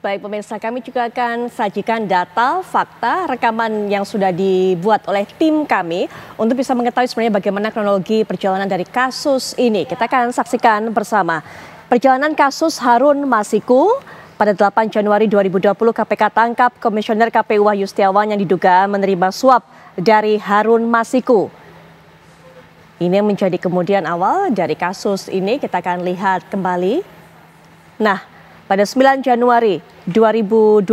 Baik pemirsa, kami juga akan sajikan data, fakta, rekaman yang sudah dibuat oleh tim kami untuk bisa mengetahui sebenarnya bagaimana kronologi perjalanan dari kasus ini. Kita akan saksikan bersama. Perjalanan kasus Harun Masiku pada 8 Januari 2020 KPK tangkap Komisioner KPU Wahyu Setiawan yang diduga menerima suap dari Harun Masiku. Ini menjadi kemudian awal dari kasus ini, kita akan lihat kembali. Nah, pada 9 Januari 2020,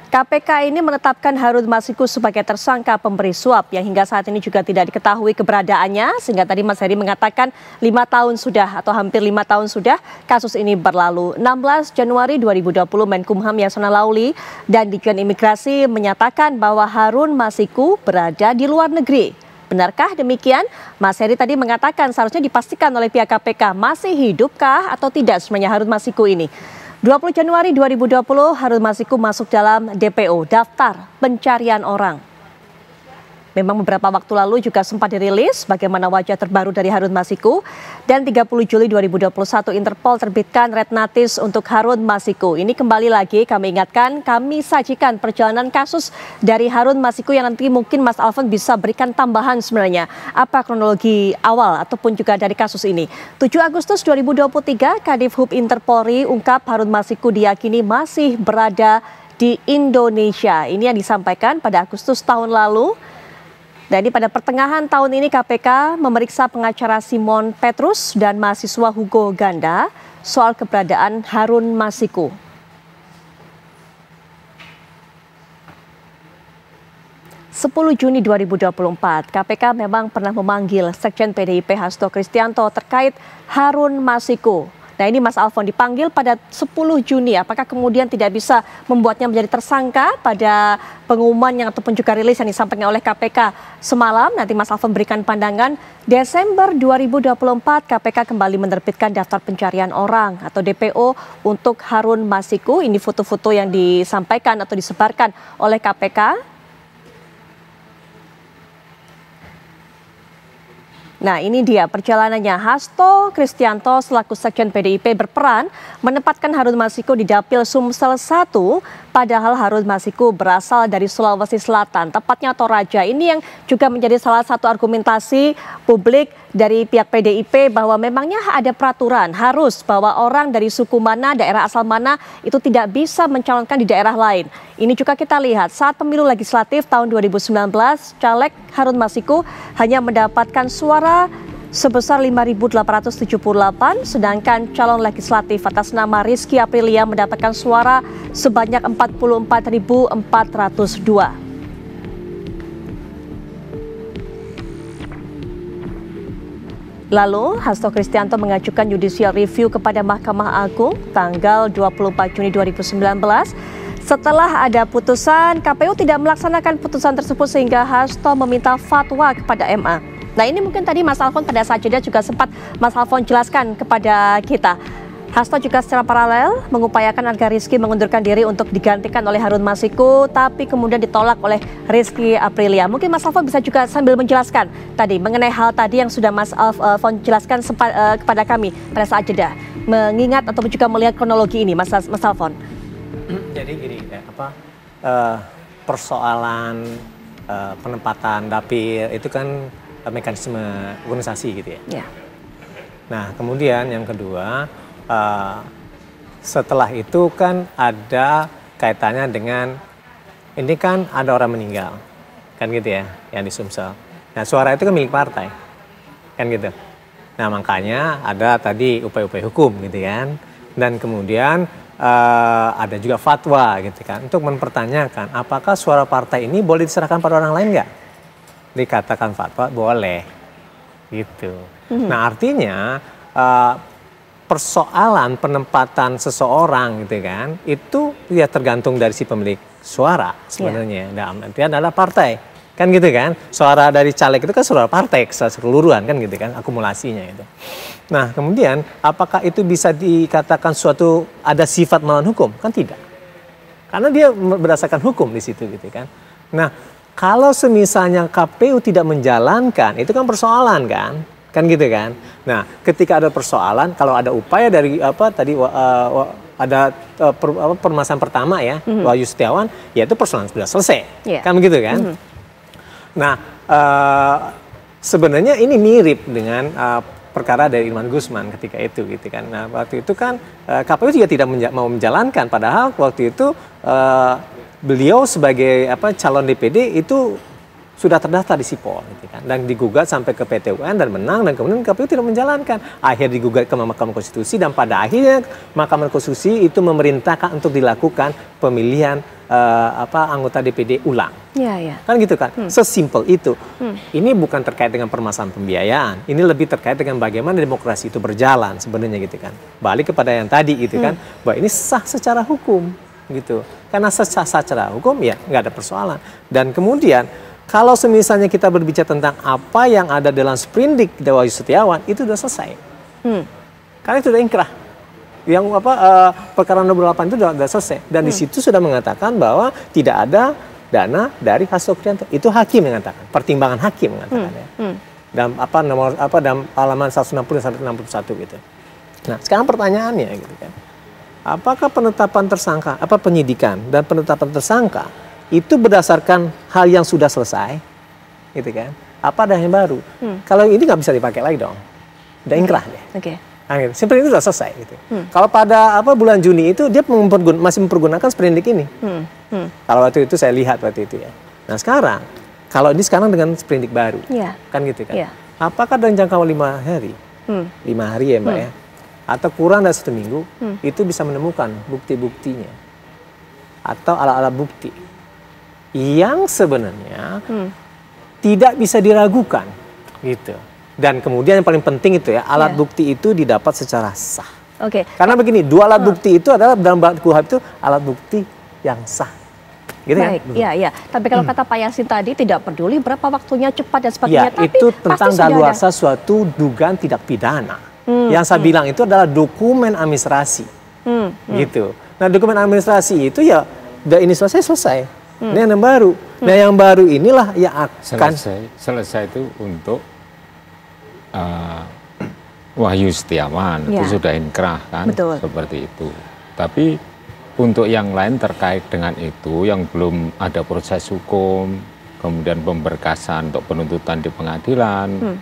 KPK ini menetapkan Harun Masiku sebagai tersangka pemberi suap yang hingga saat ini juga tidak diketahui keberadaannya. Sehingga tadi Mas Heri mengatakan 5 tahun sudah atau hampir 5 tahun sudah kasus ini berlalu. 16 Januari 2020 Menkumham Yasona Lauli dan Ditjen Imigrasi menyatakan bahwa Harun Masiku berada di luar negeri. Benarkah demikian? Mas Heri tadi mengatakan seharusnya dipastikan oleh pihak KPK masih hidupkah atau tidak sebenarnya Harun Masiku ini. 20 Januari 2020 Harun Masiku masuk dalam DPO, daftar pencarian orang. Memang beberapa waktu lalu juga sempat dirilis bagaimana wajah terbaru dari Harun Masiku. Dan 30 Juli 2021 Interpol terbitkan red notice untuk Harun Masiku. Ini kembali lagi kami ingatkan, kami sajikan perjalanan kasus dari Harun Masiku yang nanti mungkin Mas Alfon bisa berikan tambahan sebenarnya. Apa kronologi awal ataupun juga dari kasus ini. 7 Agustus 2023 Kadif Hub Interpolri ungkap Harun Masiku diyakini masih berada di Indonesia. Ini yang disampaikan pada Agustus tahun lalu. Jadi pada pertengahan tahun ini KPK memeriksa pengacara Simon Petrus dan mahasiswa Hugo Ganda soal keberadaan Harun Masiku. Juni 2024, KPK memang pernah memanggil Sekjen PDIP Hasto Kristianto terkait Harun Masiku. Nah ini Mas Alfon dipanggil pada 10 Juni, apakah kemudian tidak bisa membuatnya menjadi tersangka pada pengumuman yang ataupun juga rilis yang disampaikan oleh KPK semalam? Nanti Mas Alfon berikan pandangan. Desember 2024 KPK kembali menerbitkan daftar pencarian orang atau DPO untuk Harun Masiku. Ini foto-foto yang disampaikan atau disebarkan oleh KPK. Nah ini dia perjalanannya. Hasto Kristianto selaku Sekjen PDIP berperan menempatkan Harun Masiku di Dapil Sumsel 1, padahal Harun Masiku berasal dari Sulawesi Selatan, tepatnya Toraja. Ini yang juga menjadi salah satu argumentasi publik dari pihak PDIP bahwa memangnya ada peraturan harus bahwa orang dari suku mana, daerah asal mana itu tidak bisa mencalonkan di daerah lain. Ini juga kita lihat saat pemilu legislatif tahun 2019, caleg Harun Masiku hanya mendapatkan suara sebesar 5.878, sedangkan calon legislatif atas nama Rizky Aprilia mendapatkan suara sebanyak 44.402. Lalu, Hasto Kristianto mengajukan judicial review kepada Mahkamah Agung tanggal 24 Juni 2019. Setelah ada putusan, KPU tidak melaksanakan putusan tersebut sehingga Hasto meminta fatwa kepada MA. Nah ini mungkin tadi Mas Alfon pada saat jeda juga sempat Mas Alfon jelaskan kepada kita. Hasto juga secara paralel mengupayakan agar Rizky mengundurkan diri untuk digantikan oleh Harun Masiku, tapi kemudian ditolak oleh Rizky Aprilia. Mungkin Mas Alfon bisa juga sambil menjelaskan tadi mengenai hal tadi yang sudah Mas Alfon jelaskan kepada kami pada saat jeda. Mengingat ataupun juga melihat kronologi ini, Mas Alfon. Jadi gini, persoalan penempatan dapil itu kan mekanisme organisasi gitu ya. Ya. Nah kemudian yang kedua, setelah itu kan ada kaitannya dengan ini kan ada orang meninggal kan gitu ya yang di Sumsel. Nah suara itu kan milik partai kan gitu. Nah makanya ada tadi upaya-upaya hukum gitu kan, dan kemudian ada juga fatwa gitu kan untuk mempertanyakan apakah suara partai ini boleh diserahkan pada orang lain nggak. Dikatakan fatwa boleh gitu. Nah artinya persoalan penempatan seseorang gitu kan itu ya tergantung dari si pemilik suara sebenarnya. Dalam artian adalah partai kan gitu kan, suara dari caleg itu kan suara partai keseluruhan kan gitu kan, akumulasinya itu. Nah kemudian apakah itu bisa dikatakan suatu ada sifat melawan hukum? Kan tidak, karena dia berdasarkan hukum di situ gitu kan. Nah kalau semisalnya KPU tidak menjalankan itu kan persoalan kan kan gitu kan. Nah, ketika ada persoalan, kalau ada upaya dari ada permasalahan pertama ya, Wahyu Setiawan, ya itu persoalan sudah selesai, kan begitu kan. Nah, sebenarnya ini mirip dengan perkara dari Irman Guzman ketika itu gitu kan. Nah, waktu itu kan KPU juga tidak mau menjalankan, padahal waktu itu beliau sebagai calon DPD itu sudah terdaftar di Sipol gitu kan, dan digugat sampai ke PT UN dan menang, dan kemudian KPU tidak menjalankan. Akhir digugat ke Mahkamah Konstitusi, dan pada akhirnya Mahkamah Konstitusi itu memerintahkan untuk dilakukan pemilihan anggota DPD ulang. Kan gitu kan, sesimpel itu. Ini bukan terkait dengan permasalahan pembiayaan, ini lebih terkait dengan bagaimana demokrasi itu berjalan sebenarnya gitu kan. Balik kepada yang tadi gitu kan, bahwa ini sah secara hukum gitu. Karena sah secara hukum ya nggak ada persoalan. Dan kemudian kalau semisalnya kita berbicara tentang apa yang ada dalam sprindik Wahyu Setiawan, itu sudah selesai. Karena itu sudah inkrah. Yang perkara nomor 8 itu sudah selesai. Dan di situ sudah mengatakan bahwa tidak ada dana dari Hasto Kristianto. Itu hakim mengatakan, pertimbangan hakim mengatakan ya. Dan dalam halaman 160 sampai 61 gitu. Nah, sekarang pertanyaannya gitu kan. Apakah penetapan tersangka, penyidikan dan penetapan tersangka itu berdasarkan hal yang sudah selesai, gitu kan? Apa ada yang baru? Kalau ini nggak bisa dipakai lagi dong, udah inkrah deh. Sprindik itu sudah selesai, gitu. Kalau pada bulan Juni itu dia masih mempergunakan sprindik ini. Kalau waktu itu saya lihat waktu itu ya. Nah sekarang, kalau ini sekarang dengan sprindik baru, kan gitu kan? Apakah dalam jangka 5 hari, 5 hari ya Mbak ya, atau kurang dari 1 minggu, itu bisa menemukan bukti-buktinya atau alat-alat bukti yang sebenarnya tidak bisa diragukan gitu. Dan kemudian yang paling penting itu ya, alat bukti itu didapat secara sah. Karena begini, 2 alat bukti itu adalah dalam KUHP itu alat bukti yang sah. Gitu. Baik, kan? Iya. Tapi kalau kata Pak Yasin tadi tidak peduli berapa waktunya, cepat dan sebagainya. Ya, itu tentang daluarsa suatu dugaan tindak pidana. Yang saya bilang itu adalah dokumen administrasi. Gitu. Nah, dokumen administrasi itu ya udah ini selesai. Ini yang baru. Nah, yang baru inilah yang akan selesai itu untuk Wahyu Setiawan itu sudah inkrah kan. Betul. Seperti itu. Tapi untuk yang lain terkait dengan itu yang belum ada proses hukum, kemudian pemberkasan untuk penuntutan di pengadilan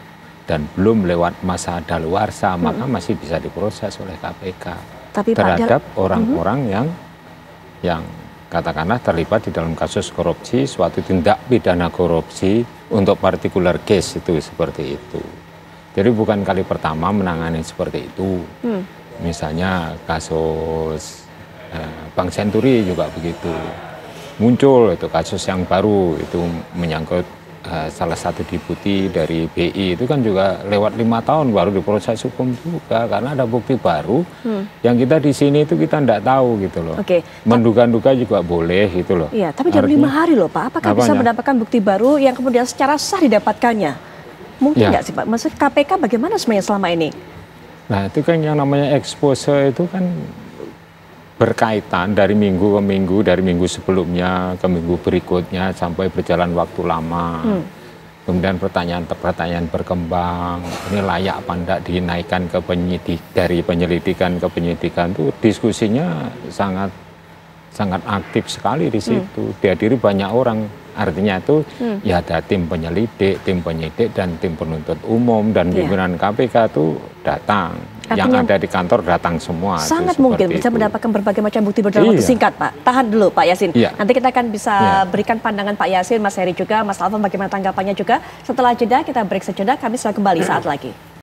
dan belum lewat masa daluarsa, maka masih bisa diproses oleh KPK. Tapi terhadap orang-orang yang katakanlah terlibat di dalam kasus korupsi, suatu tindak pidana korupsi untuk particular case itu seperti itu. Jadi bukan kali pertama menangani seperti itu. Misalnya kasus Bank Senturi juga begitu. Muncul itu kasus yang baru itu menyangkut salah satu deputi dari BI itu kan juga lewat 5 tahun baru diproses hukum juga karena ada bukti baru yang kita di sini itu kita tidak tahu gitu loh. Menduga-duga juga boleh gitu loh. Iya, tapi dalam 5 hari loh Pak, apakah bisa mendapatkan bukti baru yang kemudian secara sah didapatkannya? Mungkin nggak sih Pak? Maksud KPK bagaimana sebenarnya selama ini? Nah itu kan yang namanya expose itu kan berkaitan dari minggu ke minggu, dari minggu sebelumnya ke minggu berikutnya sampai berjalan waktu lama. Kemudian pertanyaan berkembang, ini layak apa enggak dinaikkan ke dari penyelidikan ke penyidikan itu diskusinya sangat aktif sekali di situ. Dihadiri banyak orang. Artinya itu ya ada tim penyelidik, tim penyidik dan tim penuntut umum dan pimpinan KPK itu datang. Artinya, yang ada di kantor datang semua. Sangat mungkin bisa mendapatkan berbagai macam bukti dalam waktu singkat, Pak. Tahan dulu, Pak Yasin. Nanti kita akan bisa berikan pandangan Pak Yasin, Mas Heri juga, Mas Alvan bagaimana tanggapannya juga. Setelah jeda, kita break sejenak, kami sudah kembali saat lagi.